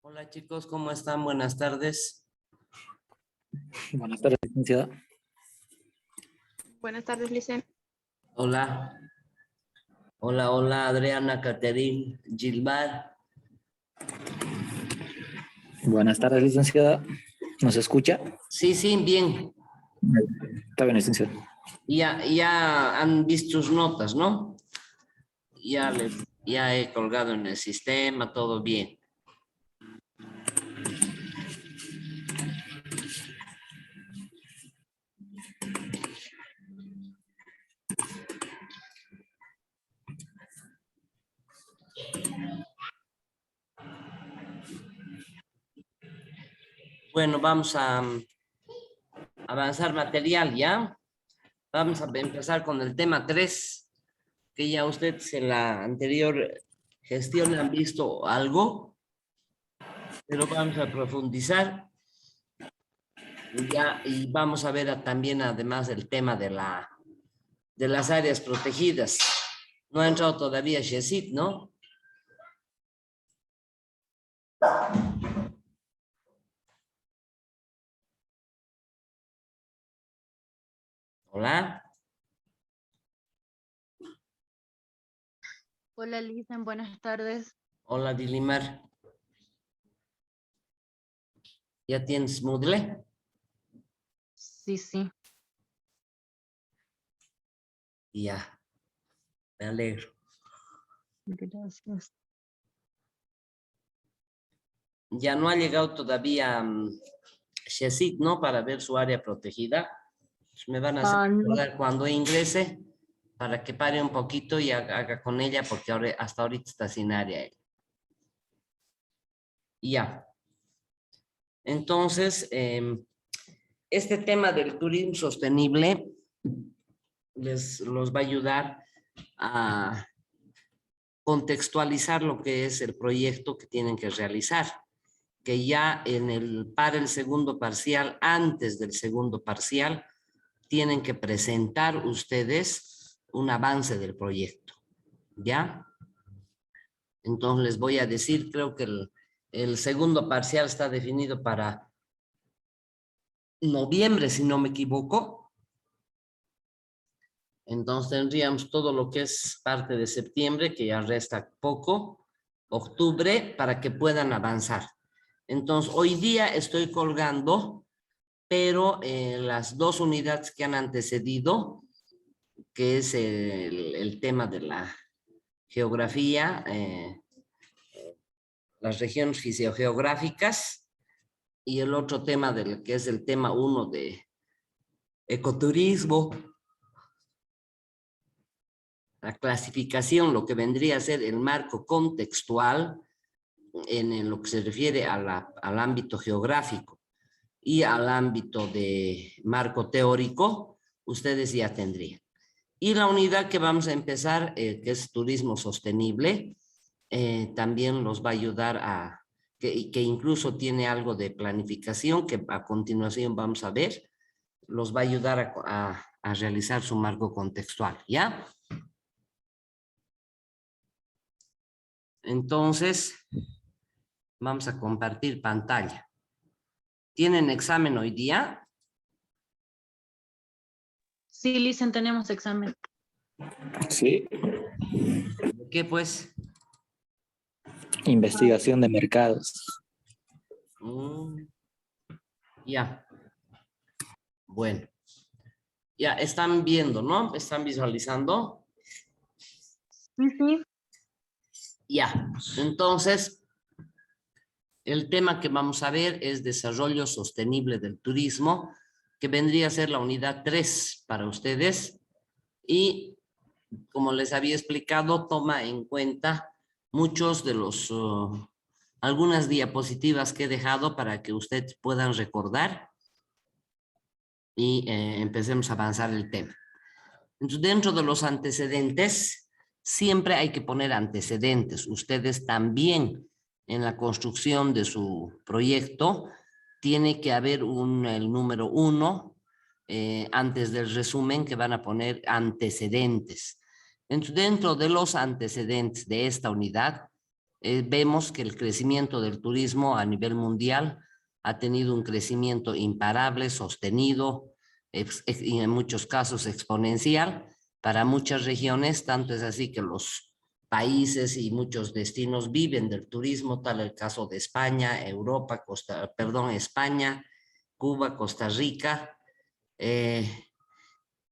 Hola chicos, ¿cómo están? Buenas tardes. Buenas tardes, licenciada. Buenas tardes, Licen. Hola. Hola, Adriana, Caterín, Gilmar. Buenas tardes, licenciada. ¿Nos escucha? Sí, bien. Está bien, licenciada. Ya han visto sus notas, ¿no? Ya he colgado en el sistema, todo bien. Bueno, vamos a avanzar material, ¿ya? Vamos a empezar con el tema 3, que ya ustedes en la anterior gestión han visto algo, pero vamos a profundizar. Ya, y vamos a ver también, además, el tema de las áreas protegidas. No ha entrado todavía Shesit, ¿no? Hola. Hola, Licen. Buenas tardes. Hola, Dilimar. ¿Ya tienes Moodle? Sí. Ya, me alegro. Gracias. Ya no ha llegado todavía Shesit, ¿no? Para ver su área protegida. Pues me van a hacer No. recordar cuando ingrese para que pare un poquito y haga con ella, porque hasta ahorita está sin área él. Ya. Entonces, este tema del turismo sostenible los va a ayudar a contextualizar lo que es el proyecto que tienen que realizar, que ya para el segundo parcial, antes del segundo parcial, tienen que presentar ustedes un avance del proyecto, ¿ya? Entonces les voy a decir, creo que el segundo parcial está definido para noviembre, si no me equivoco. Entonces tendríamos todo lo que es parte de septiembre, que ya resta poco, octubre, para que puedan avanzar. Entonces, hoy día estoy colgando, pero las dos unidades que han antecedido, que es el tema de la geografía, las regiones fisiogeográficas, y el otro tema que es el tema 1 de ecoturismo, la clasificación, lo que vendría a ser el marco contextual en lo que se refiere al ámbito geográfico y al ámbito de marco teórico, ustedes ya tendrían. Y la unidad que vamos a empezar, que es turismo sostenible, también los va a ayudar que incluso tiene algo de planificación, que a continuación vamos a ver, los va a ayudar a realizar su marco contextual, ¿ya? Entonces, vamos a compartir pantalla. ¿Tienen examen hoy día? Sí, Licen, tenemos examen. Sí. ¿De qué, pues? Investigación de mercados. Ya. Bueno. Ya, están viendo, ¿no? ¿Están visualizando? Sí. Ya. Entonces, el tema que vamos a ver es desarrollo sostenible del turismo, que vendría a ser la unidad 3 para ustedes. Y, como les había explicado, toma en cuenta muchos de algunas diapositivas que he dejado para que ustedes puedan recordar y empecemos a avanzar el tema. Entonces, dentro de los antecedentes, siempre hay que poner antecedentes. Ustedes también, en la construcción de su proyecto, tiene que haber el número 1, antes del resumen, que van a poner antecedentes. Entonces, dentro de los antecedentes de esta unidad, vemos que el crecimiento del turismo a nivel mundial ha tenido un crecimiento imparable, sostenido, y en muchos casos exponencial para muchas regiones, tanto es así que los países y muchos destinos viven del turismo, tal el caso de España, Europa, España, Cuba, Costa Rica,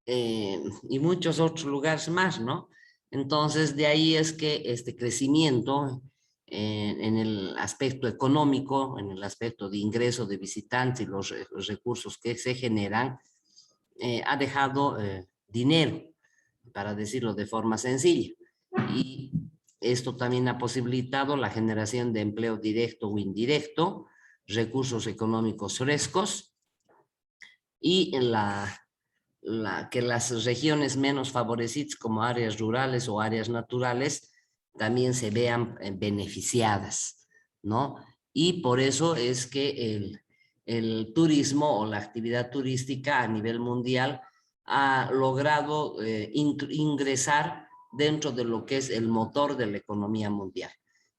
y muchos otros lugares más, ¿no? Entonces, de ahí es que este crecimiento en el aspecto económico, en el aspecto de ingreso de visitantes y los recursos que se generan, ha dejado dinero, para decirlo de forma sencilla. Y esto también ha posibilitado la generación de empleo directo o indirecto, recursos económicos frescos y que las regiones menos favorecidas como áreas rurales o áreas naturales también se vean beneficiadas, ¿no? Y por eso es que el turismo o la actividad turística a nivel mundial ha logrado ingresar dentro de lo que es el motor de la economía mundial.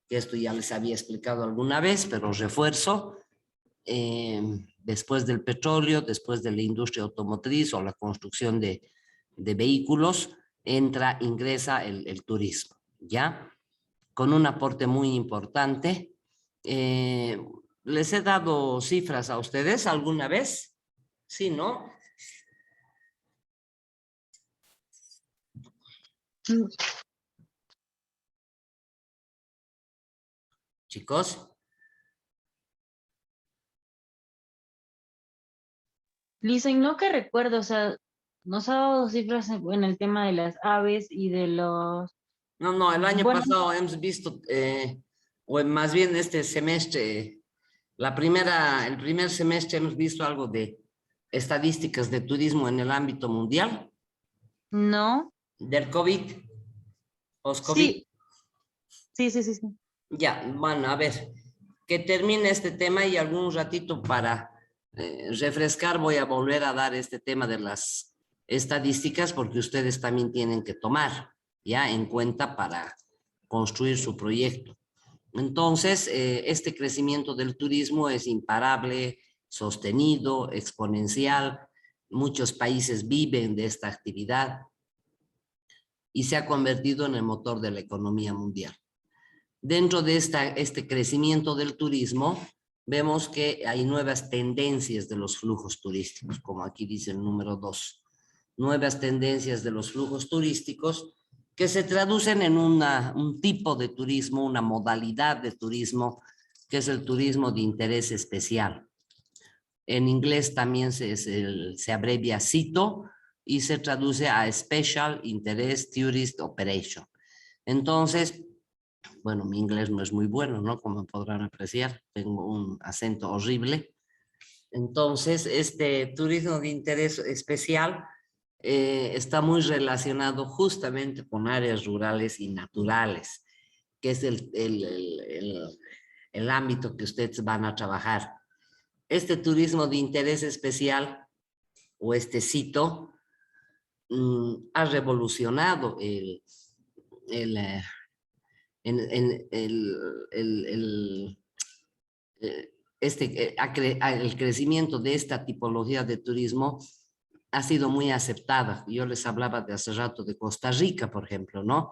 Esto ya les había explicado alguna vez, pero refuerzo. Después del petróleo, después de la industria automotriz o la construcción de vehículos, ingresa el turismo, ¿ya? Con un aporte muy importante. ¿Les he dado cifras a ustedes alguna vez? Sí, ¿no? Chicos. Listen, no que recuerdo, o sea, nos ha dado cifras en el tema de las aves y de los... No, el año Bueno, pasado hemos visto, o más bien este semestre, el primer semestre hemos visto algo de estadísticas de turismo en el ámbito mundial, no, del COVID, post-COVID. sí, sí. Ya, bueno, a ver, que termine este tema y algún ratito para refrescar voy a volver a dar este tema de las estadísticas porque ustedes también tienen que tomar ya en cuenta para construir su proyecto. Entonces, este crecimiento del turismo es imparable, sostenido, exponencial. Muchos países viven de esta actividad y se ha convertido en el motor de la economía mundial. Dentro de este crecimiento del turismo, vemos que hay nuevas tendencias de los flujos turísticos, como aquí dice el número 2. Nuevas tendencias de los flujos turísticos que se traducen en un tipo de turismo, una modalidad de turismo, que es el turismo de interés especial. En inglés también se abrevia CITO y se traduce a Special Interest Tourist Operation. Entonces, bueno, mi inglés no es muy bueno, ¿no? Como podrán apreciar, tengo un acento horrible. Entonces, este turismo de interés especial está muy relacionado justamente con áreas rurales y naturales, que es el ámbito que ustedes van a trabajar. Este turismo de interés especial o este sitio ha revolucionado el crecimiento de esta tipología de turismo ha sido muy aceptada. Yo les hablaba de hace rato de Costa Rica, por ejemplo, ¿no?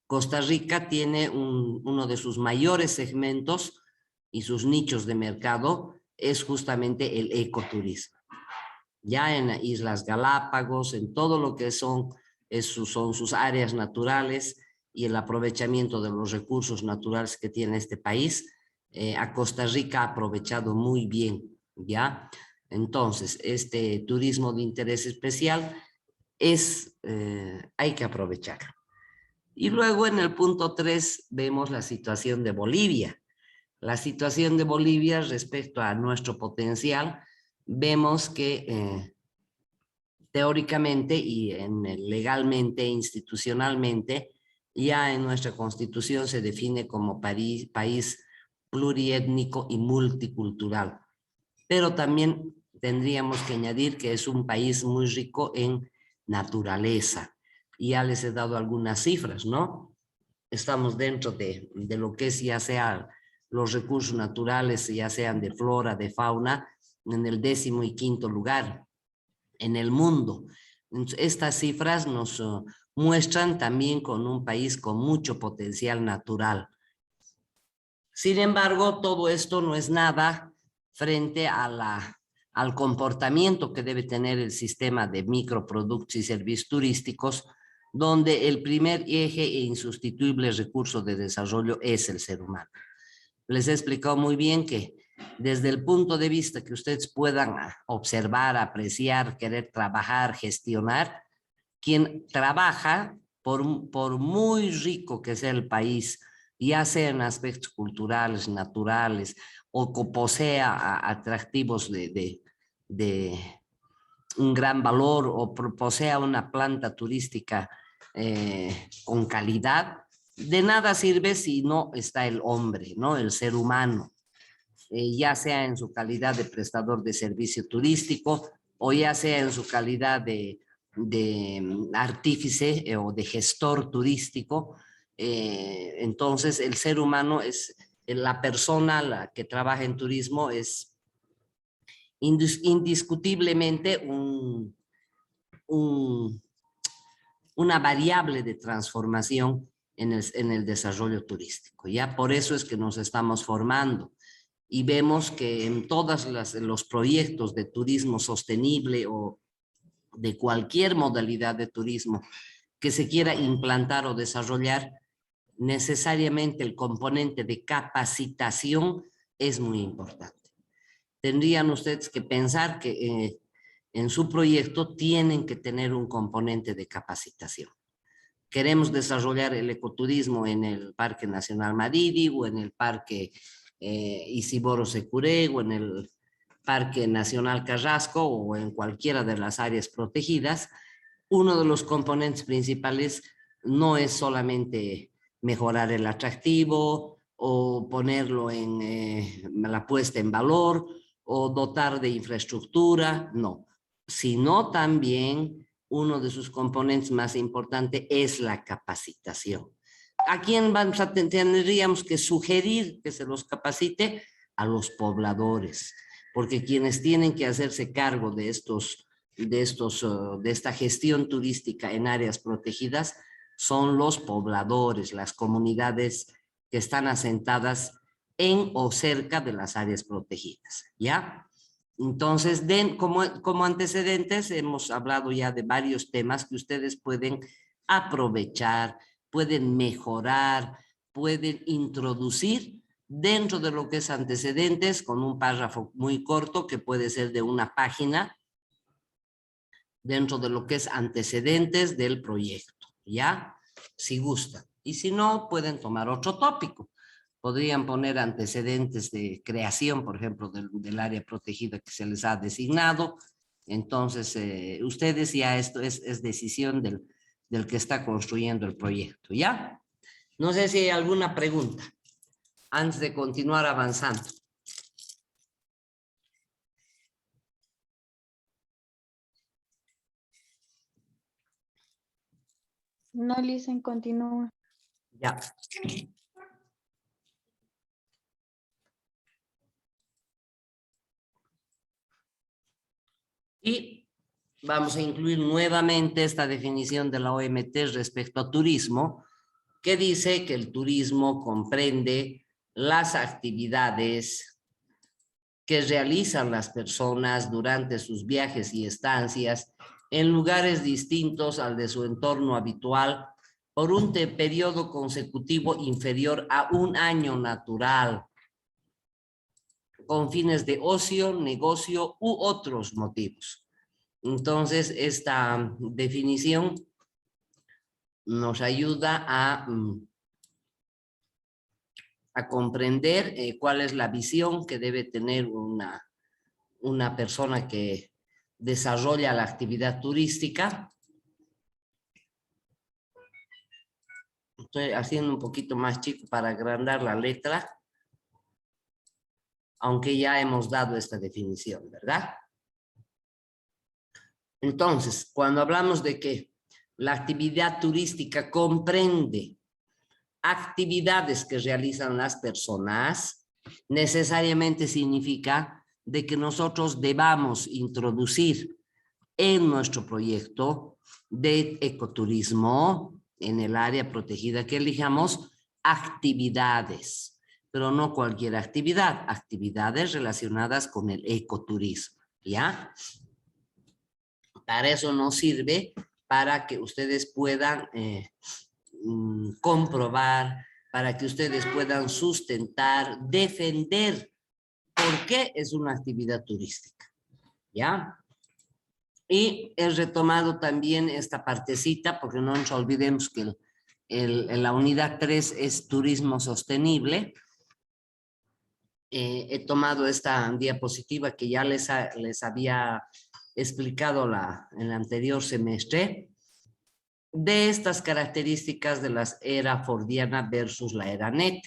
Costa Rica tiene uno de sus mayores segmentos y sus nichos de mercado es justamente el ecoturismo. Ya en Islas Galápagos, en todo lo que son sus áreas naturales y el aprovechamiento de los recursos naturales que tiene este país, a Costa Rica ha aprovechado muy bien, ¿ya? Entonces, este turismo de interés especial hay que aprovecharlo. Y luego en el punto 3 vemos la situación de Bolivia. La situación de Bolivia respecto a nuestro potencial, vemos que teóricamente y legalmente, institucionalmente, ya en nuestra constitución se define como país pluriétnico y multicultural. Pero también tendríamos que añadir que es un país muy rico en naturaleza. Ya les he dado algunas cifras, ¿no? estamos dentro de lo que es ya sea los recursos naturales, ya sean de flora, de fauna, en el 15º lugar en el mundo. Estas cifras nos muestran también con un país con mucho potencial natural. Sin embargo, todo esto no es nada frente al comportamiento que debe tener el sistema de microproductos y servicios turísticos, donde el primer eje e insustituible recurso de desarrollo es el ser humano. Les he explicado muy bien que desde el punto de vista que ustedes puedan observar, apreciar, querer trabajar, gestionar, quien trabaja, por muy rico que sea el país, ya sea en aspectos culturales, naturales, o que posea atractivos de un gran valor, o posea una planta turística con calidad, de nada sirve si no está el hombre, ¿no? El ser humano, ya sea en su calidad de prestador de servicio turístico o ya sea en su calidad de artífice o de gestor turístico. Entonces, el ser humano es la persona la que trabaja en turismo, es indiscutiblemente una variable de transformación en el desarrollo turístico. Ya por eso es que nos estamos formando y vemos que en todos los proyectos de turismo sostenible o de cualquier modalidad de turismo que se quiera implantar o desarrollar, necesariamente el componente de capacitación es muy importante. Tendrían ustedes que pensar que en su proyecto tienen que tener un componente de capacitación. Queremos desarrollar el ecoturismo en el Parque Nacional Madidi o en el Parque Isiboro Securé o en el Parque Nacional Carrasco o en cualquiera de las áreas protegidas. Uno de los componentes principales no es solamente mejorar el atractivo o ponerlo en la puesta en valor o dotar de infraestructura, no, sino también uno de sus componentes más importantes es la capacitación. ¿A quién tendríamos que sugerir que se los capacite? A los pobladores, porque quienes tienen que hacerse cargo de esta gestión turística en áreas protegidas son los pobladores, las comunidades que están asentadas en o cerca de las áreas protegidas, ¿ya? Entonces, como antecedentes, hemos hablado ya de varios temas que ustedes pueden aprovechar, pueden mejorar, pueden introducir dentro de lo que es antecedentes con un párrafo muy corto que puede ser de una página dentro de lo que es antecedentes del proyecto, ¿ya? Si gustan. Y si no, pueden tomar otro tópico. Podrían poner antecedentes de creación, por ejemplo, del área protegida que se les ha designado. Entonces, ustedes ya esto es decisión del que está construyendo el proyecto, ¿ya? No sé si hay alguna pregunta antes de continuar avanzando. No, Lisen, continúa. Ya. Y vamos a incluir nuevamente esta definición de la OMT respecto a turismo, que dice que el turismo comprende las actividades que realizan las personas durante sus viajes y estancias en lugares distintos al de su entorno habitual por un periodo consecutivo inferior a un año natural, con fines de ocio, negocio u otros motivos. Entonces, esta definición nos ayuda a comprender cuál es la visión que debe tener una persona que desarrolla la actividad turística. Estoy haciendo un poquito más chico para agrandar la letra, aunque ya hemos dado esta definición, ¿verdad? Entonces, cuando hablamos de que la actividad turística comprende actividades que realizan las personas, necesariamente significa de que nosotros debamos introducir en nuestro proyecto de ecoturismo, en el área protegida que elijamos, actividades, pero no cualquier actividad, actividades relacionadas con el ecoturismo, ¿ya? Para eso nos sirve para que ustedes puedan comprobar, para que ustedes puedan sustentar, defender por qué es una actividad turística, ¿ya? Y he retomado también esta partecita, porque no nos olvidemos que la unidad 3 es turismo sostenible. He tomado esta diapositiva que ya les había explicado en el anterior semestre, de estas características de la era fordiana versus la era NET,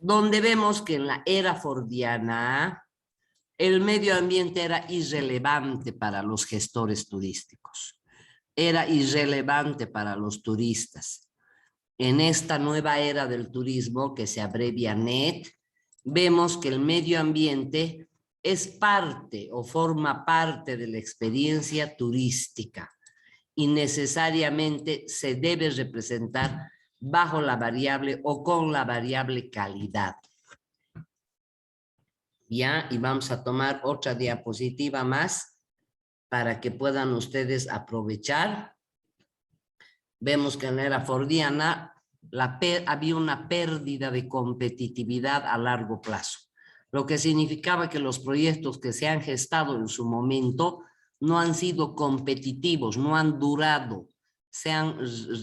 donde vemos que en la era fordiana el medio ambiente era irrelevante para los gestores turísticos, era irrelevante para los turistas. En esta nueva era del turismo, que se abrevia NET, vemos que el medio ambiente es parte o forma parte de la experiencia turística y necesariamente se debe representar bajo la variable o con la variable calidad. Ya, y vamos a tomar otra diapositiva más para que puedan ustedes aprovechar. Vemos que en la era fordiana había una pérdida de competitividad a largo plazo, lo que significaba que los proyectos que se han gestado en su momento no han sido competitivos, no han durado, se han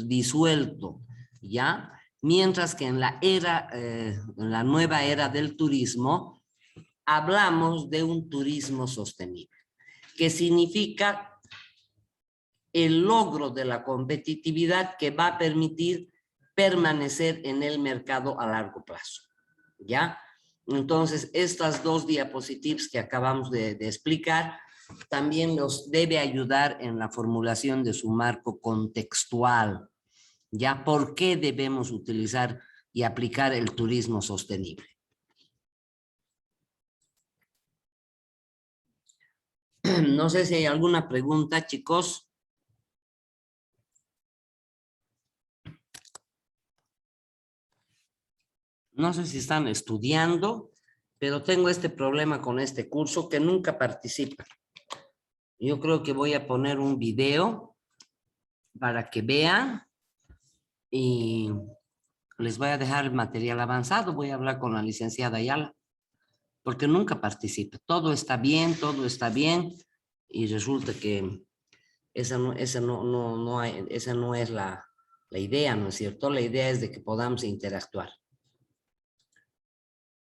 disuelto, ¿ya? Mientras que en la nueva era del turismo, hablamos de un turismo sostenible, que significa el logro de la competitividad que va a permitir permanecer en el mercado a largo plazo, ¿ya? Entonces, estas dos diapositivas que acabamos de explicar también nos debe ayudar en la formulación de su marco contextual, ¿ya? ¿Por qué debemos utilizar y aplicar el turismo sostenible? No sé si hay alguna pregunta, chicos. No sé si están estudiando, pero tengo este problema con este curso que nunca participa. Yo creo que voy a poner un video para que vean y les voy a dejar el material avanzado. Voy a hablar con la licenciada Ayala, porque nunca participa. Todo está bien y resulta que esa no es la idea, ¿no es cierto? La idea es de que podamos interactuar.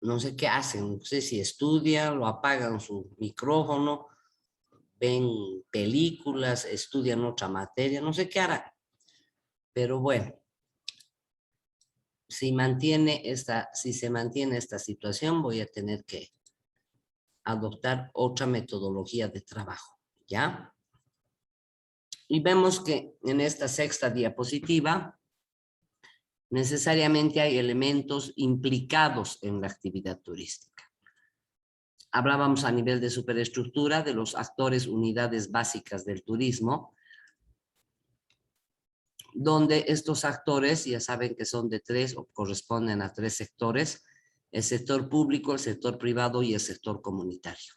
No sé qué hacen, no sé si estudian, lo apagan su micrófono, ven películas, estudian otra materia, no sé qué harán. Pero bueno, si se mantiene esta situación, voy a tener que adoptar otra metodología de trabajo, ¿ya? Y vemos que en esta sexta diapositiva, necesariamente hay elementos implicados en la actividad turística. Hablábamos a nivel de superestructura de los actores, unidades básicas del turismo, donde estos actores, ya saben que son de tres o corresponden a tres sectores: el sector público, el sector privado y el sector comunitario.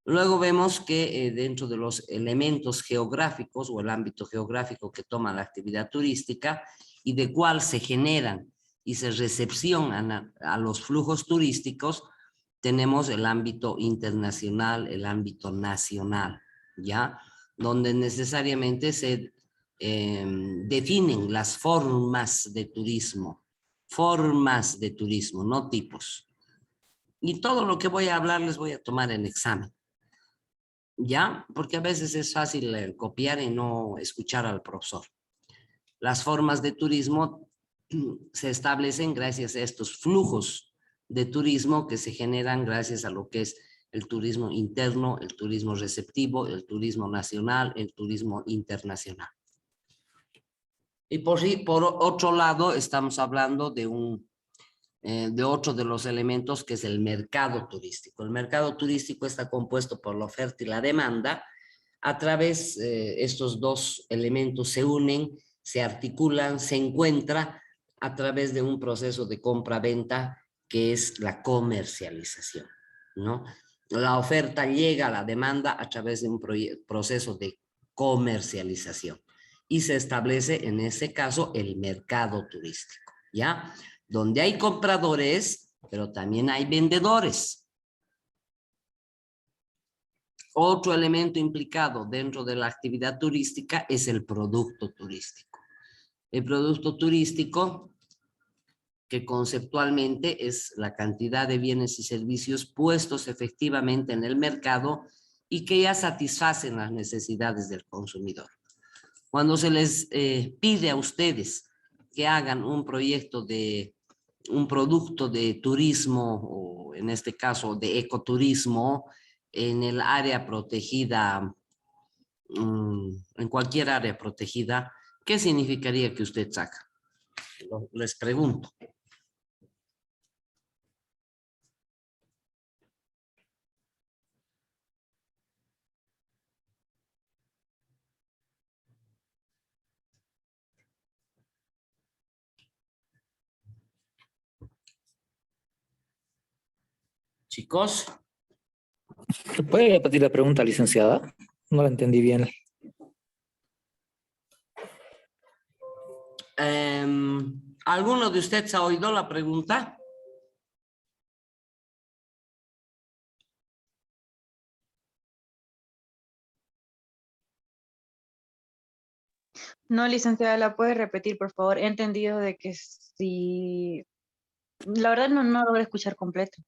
Luego vemos que dentro de los elementos geográficos o el ámbito geográfico que toma la actividad turística y de cuál se generan y se recepcionan a los flujos turísticos, tenemos el ámbito internacional, el ámbito nacional, ¿ya? Donde necesariamente se definen las formas de turismo, no tipos. Y todo lo que voy a hablar les voy a tomar en examen, ¿ya? Porque a veces es fácil copiar y no escuchar al profesor. Las formas de turismo se establecen gracias a estos flujos de turismo que se generan gracias a lo que es el turismo interno, el turismo receptivo, el turismo nacional, el turismo internacional. Y por otro lado, estamos hablando de otro de los elementos que es el mercado turístico. El mercado turístico está compuesto por la oferta y la demanda. A través, estos dos elementos se unen, se articulan, se encuentran a través de un proceso de compra-venta que es la comercialización, ¿no? La oferta llega a la demanda a través de un proceso de comercialización y se establece en ese caso el mercado turístico, ¿ya? Donde hay compradores, pero también hay vendedores. Otro elemento implicado dentro de la actividad turística es el producto turístico. El producto turístico, que conceptualmente es la cantidad de bienes y servicios puestos efectivamente en el mercado y que ya satisfacen las necesidades del consumidor. Cuando se les pide a ustedes que hagan un producto de turismo, o en este caso de ecoturismo, en el área protegida, en cualquier área protegida, ¿qué significaría que usted saca? Les pregunto. Chicos. ¿Puede repetir la pregunta, licenciada? No la entendí bien. ¿Alguno de ustedes ha oído la pregunta? No, licenciada, ¿la puede repetir, por favor? He entendido de que sí. La verdad no logré escuchar completo.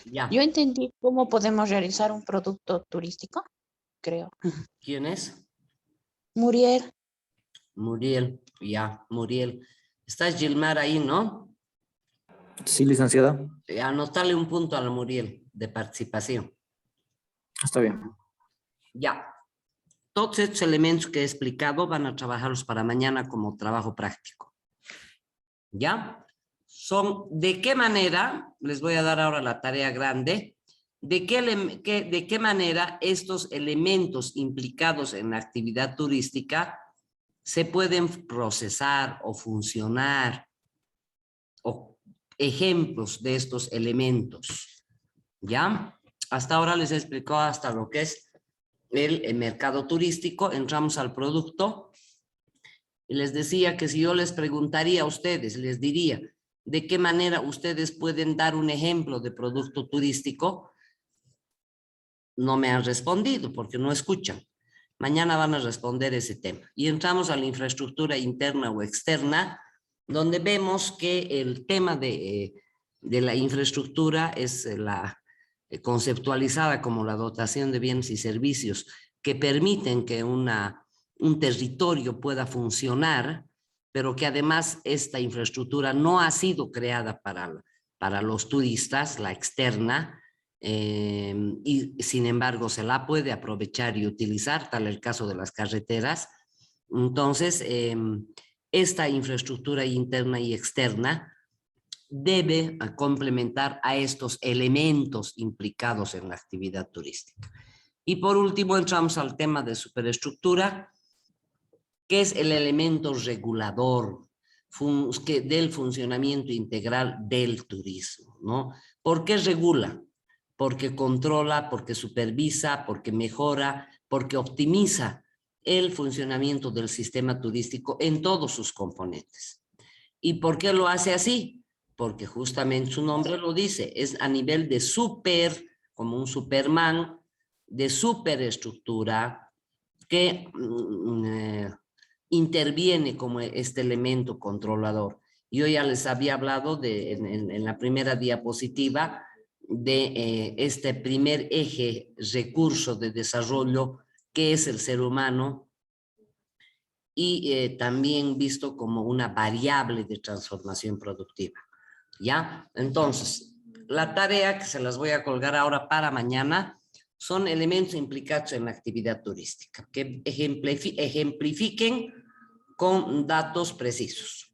Ya. Yo entendí cómo podemos realizar un producto turístico, creo. ¿Quién es? Muriel, Muriel, ya, Muriel. ¿Estás Gilmar ahí, no? Sí, licenciada. Anotarle un punto a la Muriel de participación. Está bien. Ya. Todos estos elementos que he explicado van a trabajarlos para mañana como trabajo práctico. ¿Ya? Son, ¿de qué manera? Les voy a dar ahora la tarea grande. ¿De qué manera estos elementos implicados en la actividad turística se pueden procesar o funcionar? O ejemplos de estos elementos. ¿Ya? Hasta ahora les he explicado hasta lo que es el mercado turístico. Entramos al producto y les decía que si yo les preguntaría a ustedes, les diría de qué manera ustedes pueden dar un ejemplo de producto turístico, no me han respondido porque no escuchan. Mañana van a responder ese tema. Y entramos a la infraestructura interna o externa, donde vemos que el tema de la infraestructura es conceptualizada como la dotación de bienes y servicios que permiten que un territorio pueda funcionar, pero que además esta infraestructura no ha sido creada para los turistas, la externa, y sin embargo se la puede aprovechar y utilizar, tal el caso de las carreteras. Entonces, esta infraestructura interna y externa debe complementar a estos elementos implicados en la actividad turística. Y por último entramos al tema de superestructura, que es el elemento regulador del funcionamiento integral del turismo, ¿no? ¿Por qué regula? Porque controla, porque supervisa, porque mejora, porque optimiza el funcionamiento del sistema turístico en todos sus componentes. ¿Y por qué lo hace así? Porque justamente su nombre lo dice, es a nivel de como un Superman, de superestructura que interviene como este elemento controlador. Yo ya les había hablado en la primera diapositiva de este primer eje recurso de desarrollo que es el ser humano y también visto como una variable de transformación productiva. ¿Ya? Entonces, la tarea que se las voy a colgar ahora para mañana son elementos implicados en la actividad turística, que ejemplifiquen con datos precisos.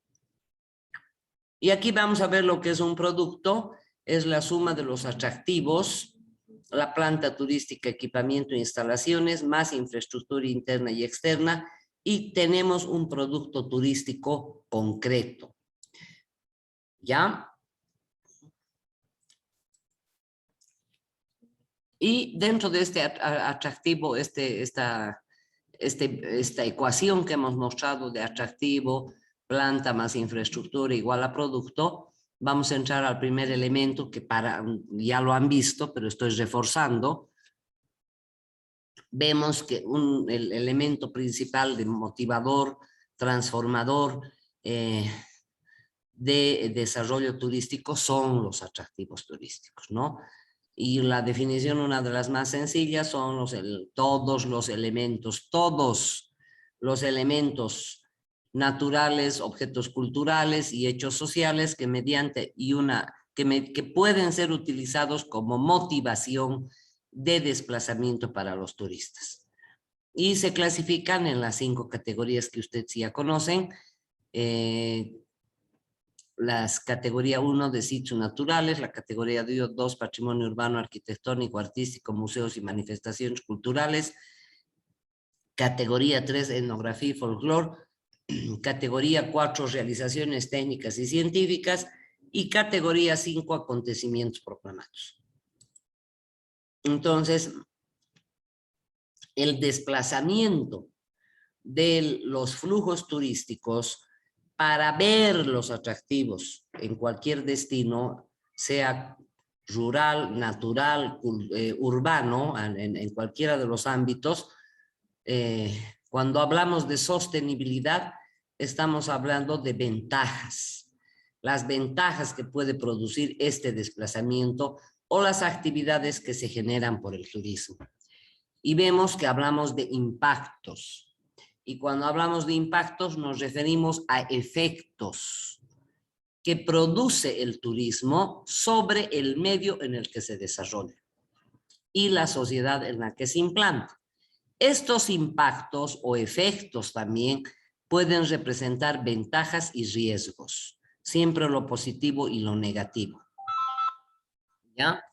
Y aquí vamos a ver lo que es un producto. Es la suma de los atractivos, la planta turística, equipamiento e instalaciones, más infraestructura interna y externa, y tenemos un producto turístico concreto. ¿Ya? Y dentro de este atractivo, esta ecuación que hemos mostrado de atractivo, planta más infraestructura igual a producto, vamos a entrar al primer elemento que ya lo han visto, pero estoy reforzando. Vemos que el elemento principal de motivador, transformador de desarrollo turístico son los atractivos turísticos, ¿no? Y la definición, una de las más sencillas, son todos los elementos naturales, objetos culturales y hechos sociales que mediante que pueden ser utilizados como motivación de desplazamiento para los turistas. Y se clasifican en las 5 categorías que ustedes ya conocen. Las categoría 1 de sitios naturales, la categoría 2 patrimonio urbano, arquitectónico, artístico, museos y manifestaciones culturales, categoría 3 etnografía y folclore, categoría 4 realizaciones técnicas y científicas y categoría 5 acontecimientos proclamados. Entonces, el desplazamiento de los flujos turísticos para ver los atractivos en cualquier destino, sea rural, natural, urbano, en cualquiera de los ámbitos. Cuando hablamos de sostenibilidad, estamos hablando de ventajas. Las ventajas que puede producir este desplazamiento o las actividades que se generan por el turismo. Y vemos que hablamos de impactos. Y cuando hablamos de impactos nos referimos a efectos que produce el turismo sobre el medio en el que se desarrolla y la sociedad en la que se implanta. Estos impactos o efectos también pueden representar ventajas y riesgos, siempre lo positivo y lo negativo. ¿Ya?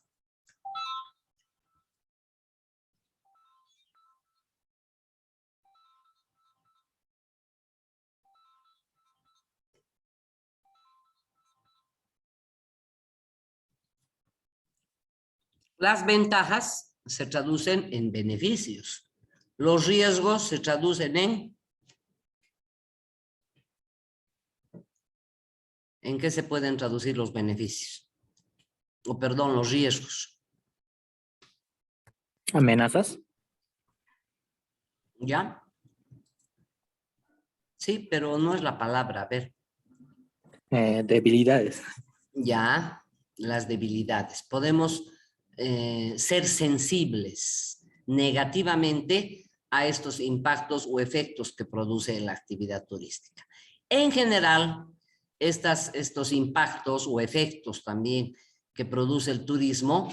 Las ventajas se traducen en beneficios. Los riesgos se traducen en... ¿En qué se pueden traducir los beneficios? O perdón, los riesgos. ¿Amenazas? ¿Ya? Sí, pero no es la palabra. A ver. Debilidades. Ya, las debilidades. Podemos ser sensibles negativamente a estos impactos o efectos que produce la actividad turística. En general, estos impactos o efectos también que produce el turismo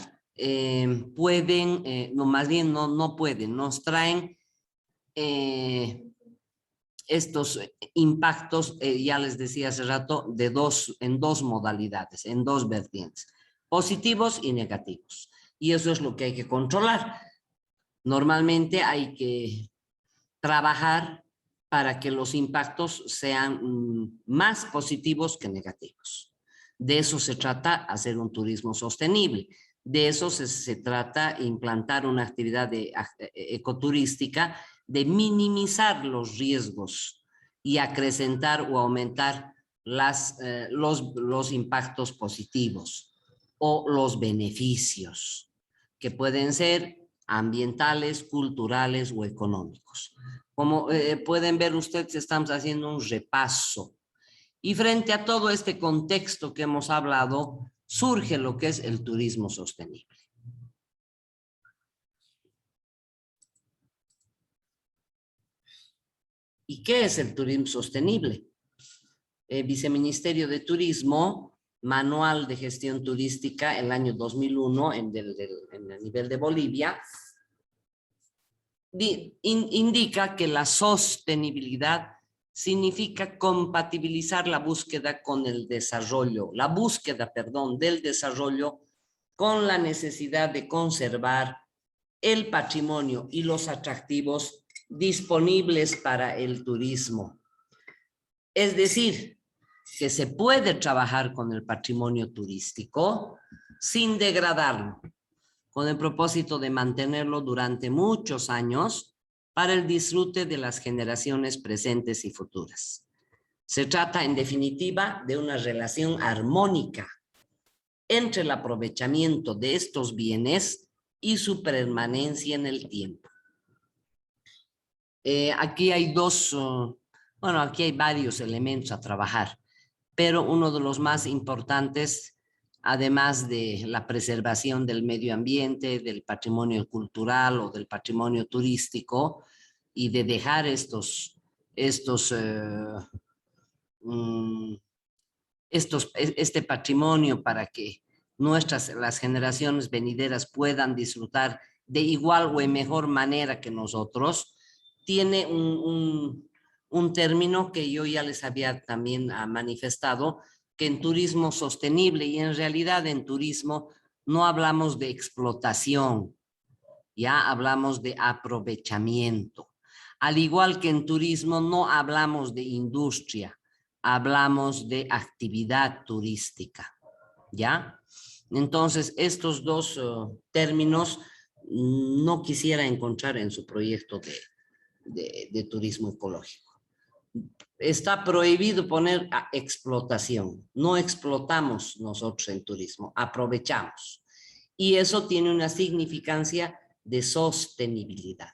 pueden, no, más bien no pueden, nos traen estos impactos, ya les decía hace rato, en dos modalidades, en dos vertientes, positivos y negativos. Y eso es lo que hay que controlar. Normalmente hay que trabajar para que los impactos sean más positivos que negativos. De eso se trata hacer un turismo sostenible. De eso se trata implantar una actividad ecoturística, de minimizar los riesgos y acrecentar o aumentar los impactos positivos o los beneficios, que pueden ser ambientales, culturales o económicos. Como pueden ver ustedes, estamos haciendo un repaso. Y frente a todo este contexto que hemos hablado, surge lo que es el turismo sostenible. ¿Y qué es el turismo sostenible? El Viceministerio de Turismo, Manual de Gestión Turística, el año 2001, en el nivel de Bolivia, indica que la sostenibilidad significa compatibilizar la búsqueda con el desarrollo, la búsqueda, perdón, del desarrollo con la necesidad de conservar el patrimonio y los atractivos disponibles para el turismo. Es decir, que se puede trabajar con el patrimonio turístico sin degradarlo, con el propósito de mantenerlo durante muchos años para el disfrute de las generaciones presentes y futuras. Se trata, en definitiva, de una relación armónica entre el aprovechamiento de estos bienes y su permanencia en el tiempo. Aquí hay aquí hay varios elementos a trabajar, pero uno de los más importantes, además de la preservación del medio ambiente, del patrimonio cultural o del patrimonio turístico, y de dejar este patrimonio para que las generaciones venideras puedan disfrutar de igual o en mejor manera que nosotros, tiene un término que yo ya les había también manifestado, que en turismo sostenible, y en realidad en turismo no hablamos de explotación, ya hablamos de aprovechamiento. Al igual que en turismo no hablamos de industria, hablamos de actividad turística, ¿ya? Entonces, estos dos términos no quisiera encontrar en su proyecto de turismo ecológico. Está prohibido poner explotación. No explotamos nosotros en turismo, aprovechamos. Y eso tiene una significancia de sostenibilidad.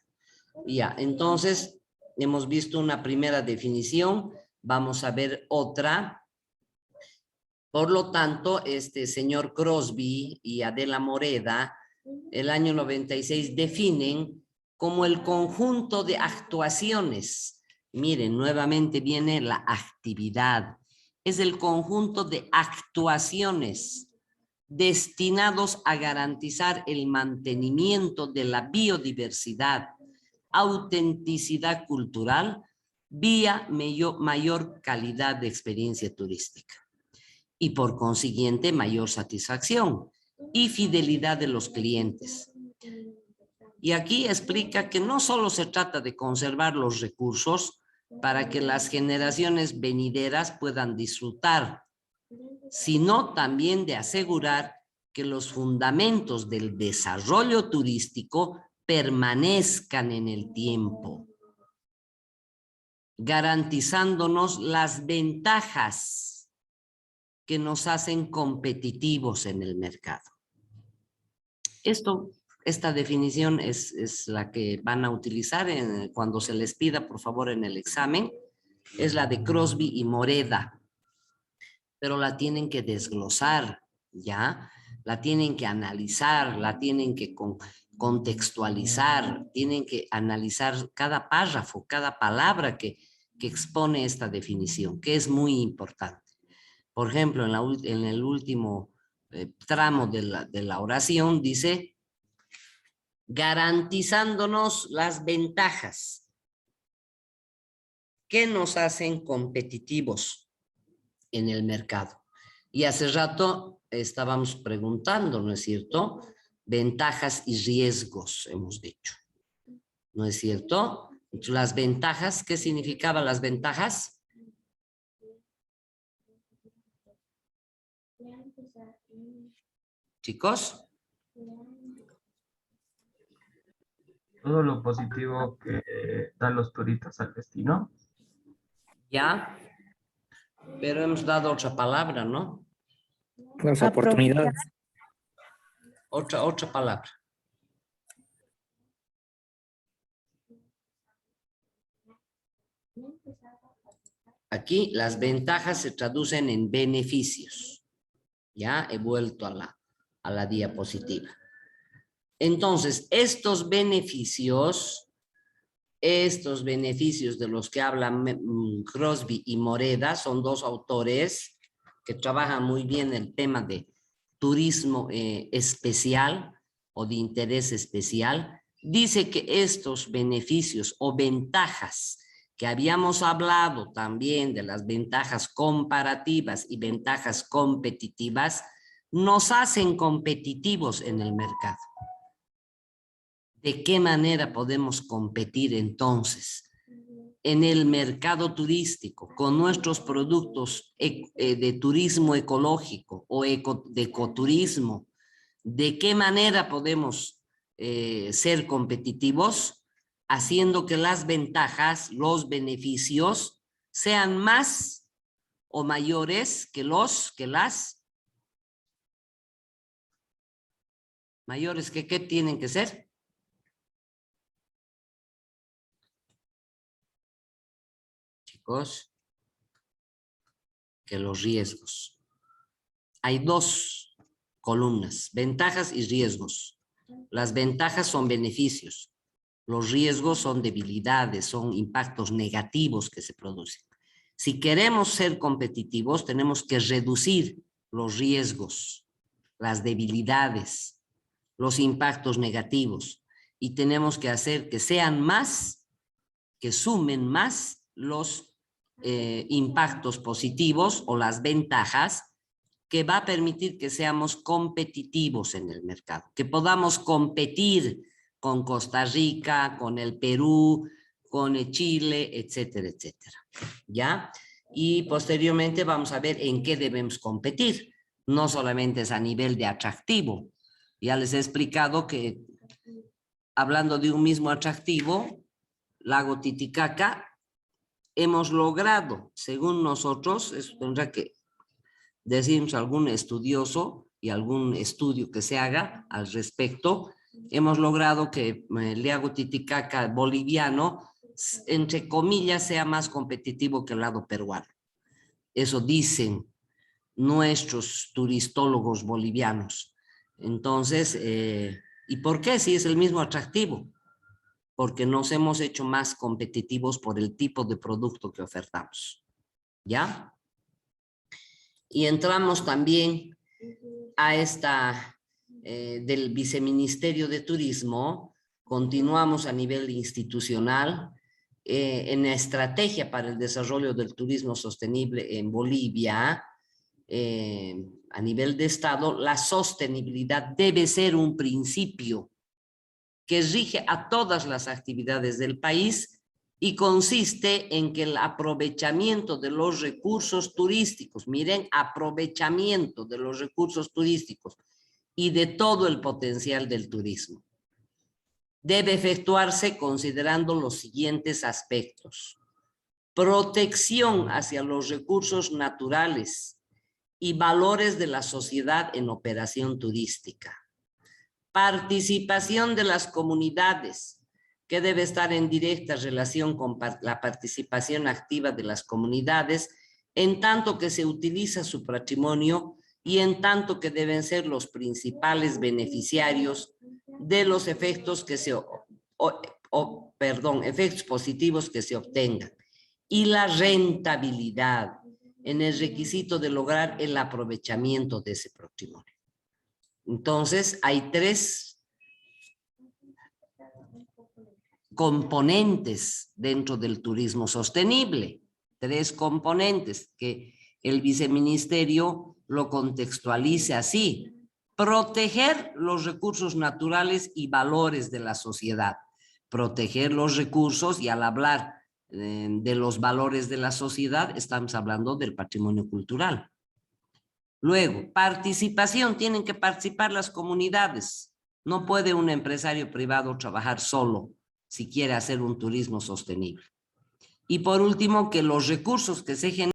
Ya, entonces hemos visto una primera definición, vamos a ver otra. Por lo tanto, este señor Crosby y Adela Moreda, el año 96, definen como el conjunto de actuaciones. Miren, nuevamente viene la actividad. Es el conjunto de actuaciones destinados a garantizar el mantenimiento de la biodiversidad, autenticidad cultural, vía mayor calidad de experiencia turística y por consiguiente mayor satisfacción y fidelidad de los clientes. Y aquí explica que no solo se trata de conservar los recursos para que las generaciones venideras puedan disfrutar, sino también de asegurar que los fundamentos del desarrollo turístico permanezcan en el tiempo, garantizándonos las ventajas que nos hacen competitivos en el mercado. Esta definición es la que van a utilizar cuando se les pida, por favor, en el examen. Es la de Crosby y Moreda, pero la tienen que desglosar, ¿ya? La tienen que analizar, la tienen que contextualizar, tienen que analizar cada párrafo, cada palabra que expone esta definición, que es muy importante. Por ejemplo, en el último tramo de la oración dice, garantizándonos las ventajas que nos hacen competitivos en el mercado. Y hace rato estábamos preguntando, ¿no es cierto? Ventajas y riesgos, hemos dicho. ¿No es cierto? Las ventajas, ¿qué significaban las ventajas? Chicos. Todo lo positivo que dan los turistas al destino. Ya. Pero hemos dado otra palabra, ¿no? Las oportunidades. Otra palabra. Aquí las ventajas se traducen en beneficios. Ya he vuelto a la diapositiva. Entonces, estos beneficios de los que hablan Crosby y Moreda, son dos autores que trabajan muy bien el tema de turismo especial o de interés especial. Dice que estos beneficios o ventajas que habíamos hablado también de las ventajas comparativas y ventajas competitivas, nos hacen competitivos en el mercado. ¿De qué manera podemos competir entonces en el mercado turístico con nuestros productos de turismo ecológico o de ecoturismo? ¿De qué manera podemos ser competitivos? Haciendo que las ventajas, los beneficios, sean más o mayores que las mayores que ¿qué tienen que ser? Chicos, que los riesgos. Hay dos columnas, ventajas y riesgos. Las ventajas son beneficios. Los riesgos son debilidades, son impactos negativos que se producen. Si queremos ser competitivos, tenemos que reducir los riesgos, las debilidades, los impactos negativos, y tenemos que hacer que sean más, que sumen más los impactos positivos o las ventajas que va a permitir que seamos competitivos en el mercado, que podamos competir con Costa Rica, con el Perú, con el Chile, etcétera, etcétera. ¿Ya? Y posteriormente vamos a ver en qué debemos competir. No solamente es a nivel de atractivo. Ya les he explicado que, hablando de un mismo atractivo, Lago Titicaca, hemos logrado, según nosotros, eso tendrá que decirnos algún estudioso y algún estudio que se haga al respecto, hemos logrado que el lago Titicaca boliviano, entre comillas, sea más competitivo que el lado peruano. Eso dicen nuestros turistólogos bolivianos. Entonces, ¿y por qué? Si es el mismo atractivo. Porque nos hemos hecho más competitivos por el tipo de producto que ofertamos. ¿Ya? Y entramos también a esta del Viceministerio de Turismo, continuamos a nivel institucional en la estrategia para el desarrollo del turismo sostenible en Bolivia, a nivel de Estado, la sostenibilidad debe ser un principio que rige a todas las actividades del país y consiste en que el aprovechamiento de los recursos turísticos, miren, aprovechamiento de los recursos turísticos y de todo el potencial del turismo, debe efectuarse considerando los siguientes aspectos: protección hacia los recursos naturales y valores de la sociedad en operación turística, participación de las comunidades, que debe estar en directa relación con la participación activa de las comunidades, en tanto que se utiliza su patrimonio y en tanto que deben ser los principales beneficiarios de los efectos que efectos positivos que se obtengan, y la rentabilidad en el requisito de lograr el aprovechamiento de ese patrimonio. Entonces, hay tres componentes dentro del turismo sostenible, tres componentes que el viceministerio lo contextualice así: proteger los recursos naturales y valores de la sociedad, proteger los recursos, y al hablar de los valores de la sociedad estamos hablando del patrimonio cultural. Luego, participación, tienen que participar las comunidades. No puede un empresario privado trabajar solo si quiere hacer un turismo sostenible. Y por último, que los recursos que se generan